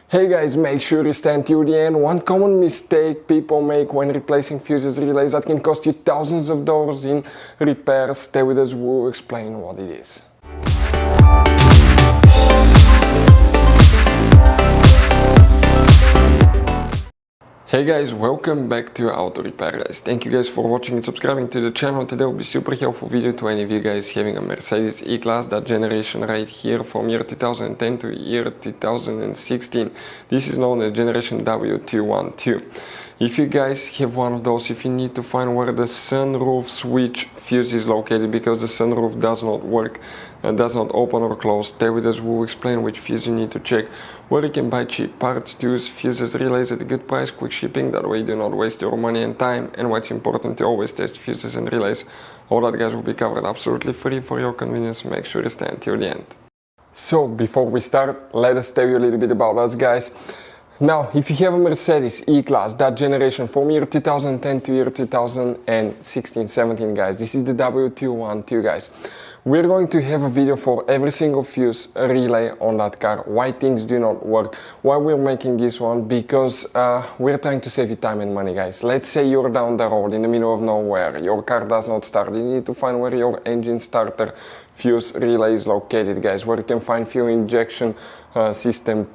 Hey guys, make sure you stand till the end. One common mistake people make when replacing fuses relays that can cost you thousands of dollars in repairs. Stay with us, we'll explain what it is. Hey guys, welcome back to Auto Repair guys. Thank you guys for watching and subscribing to the channel. Today will be super helpful video to any of you guys having a Mercedes E-Class, that generation right here from year 2010 to year 2016. This is known as generation W212. If you guys have one of those, if you need to find where the Sunroof Siwtch fuse is located because the sunroof does not work and does not open or close, stay with us, we'll explain which fuse you need to check, where you can buy cheap parts, tools, fuses, relays at a good price, quick shipping, that way you do not waste your money and time, and what's important to always test fuses and relays. All that guys will be covered absolutely free for your convenience. Make sure you stay until the end. So before we start, let us tell you a little bit about us guys. Now, if you have a Mercedes E-Class, that generation from year 2010 to year 2016-17 guys, this is the W212 guys. We're going to have a video for every single fuse relay on that car, why things do not work, why we're making this one, because we're trying to save you time and money guys. Let's say you're down the road in the middle of nowhere, your car does not start, you need to find where your engine starter fuse relay is located guys, where you can find fuel injection system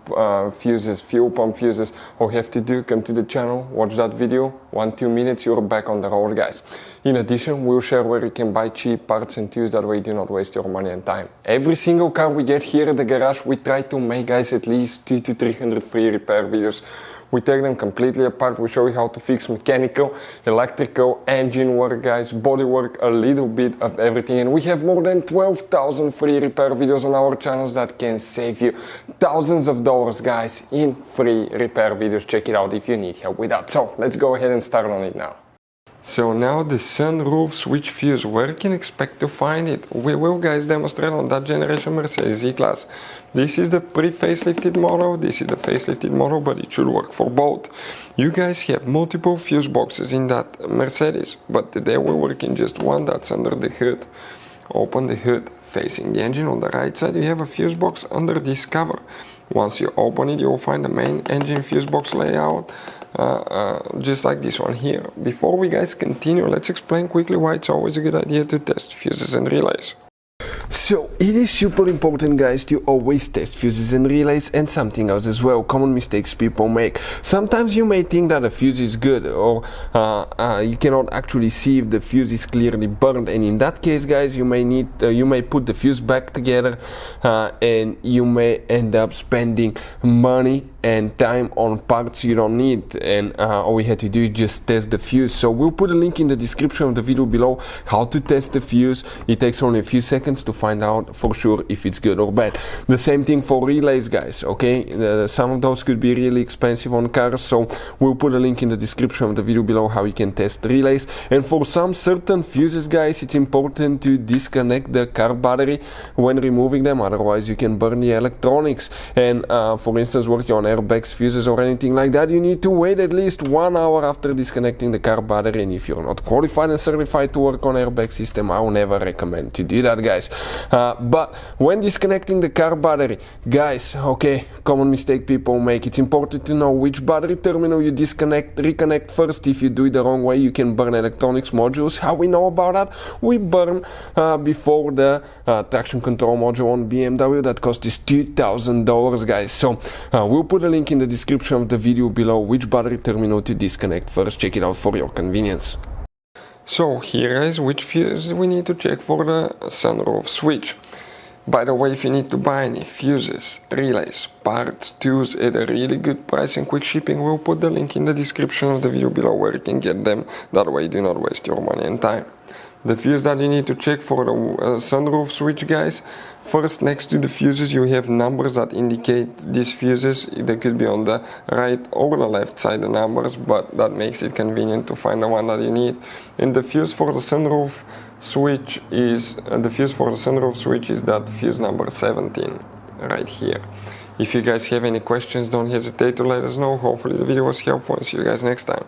fuses, fuel pump fuses. All you have to do, come to the channel, watch that video, 1-2 minutes, you're back on the road guys. In addition, we'll share where you can buy cheap parts and tools, that way you do not waste your money and time. Every single car we get here at the garage, we try to make guys at least 200 to 300 free repair videos. We take them completely apart, we show you how to fix mechanical, electrical, engine work guys, body work, a little bit of everything. And we have more than 12,000 free repair videos on our channels that can save you thousands of dollars guys in free repair videos. Check it out if you need help with that. So let's go ahead and start on it now. So now the Sunroof Siwtch fuse, where you can expect to find it? We will guys demonstrate on that generation Mercedes E-Class. This is the pre-facelifted model, this is the facelifted model, but it should work for both. You guys have multiple fuse boxes in that Mercedes, but today we're working just one that's under the hood. Open the hood, facing the engine on the right side, you have a fuse box under this cover. Once you open it, you will find the main engine fuse box layout, just like this one here. Before we guys continue, let's explain quickly why it's always a good idea to test fuses and relays. So it is super important guys to always test fuses and relays, and something else as well, common mistakes people make. Sometimes you may think that a fuse is good, or you cannot actually see if the fuse is clearly burned, and in that case guys you may put the fuse back together and you may end up spending money and time on parts you don't need, and all we had to do is just test the fuse. So we'll put a link in the description of the video below how to test the fuse. It takes only a few seconds to find out for sure if it's good or bad. The same thing for relays guys, okay? Some of those could be really expensive on cars, so we'll put a link in the description of the video below how you can test relays. And for some certain fuses guys, it's important to disconnect the car battery when removing them, otherwise you can burn the electronics. And for instance, working on airbags, fuses or anything like that, you need to wait at least 1 hour after disconnecting the car battery, and if you're not qualified and certified to work on airbag system, I will never recommend to do that guys. But when disconnecting the car battery guys, okay, common mistake people make, it's important to know which battery terminal you reconnect first. If you do it the wrong way, you can burn electronics modules. How we know about that? We burn before the traction control module on BMW that cost us $2,000 guys. So we'll put a link in the description of the video below which battery terminal to disconnect first. Check it out for your convenience. So here is which fuse we need to check for the Sunroof Siwtch. By the way, if you need to buy any fuses, relays, parts, tools at a really good price and quick shipping, we'll put the link in the description of the video below where you can get them. That way you do not waste your money and time. The fuse that you need to check for the Sunroof Siwtch guys, first next to the fuses you have numbers that indicate these fuses. They could be on the right or the left side, the numbers, but that makes it convenient to find the one that you need. And the fuse for the Sunroof Siwtch is that fuse number 17 right here. If you guys have any questions, don't hesitate to let us know. Hopefully the video was helpful, and see you guys next time.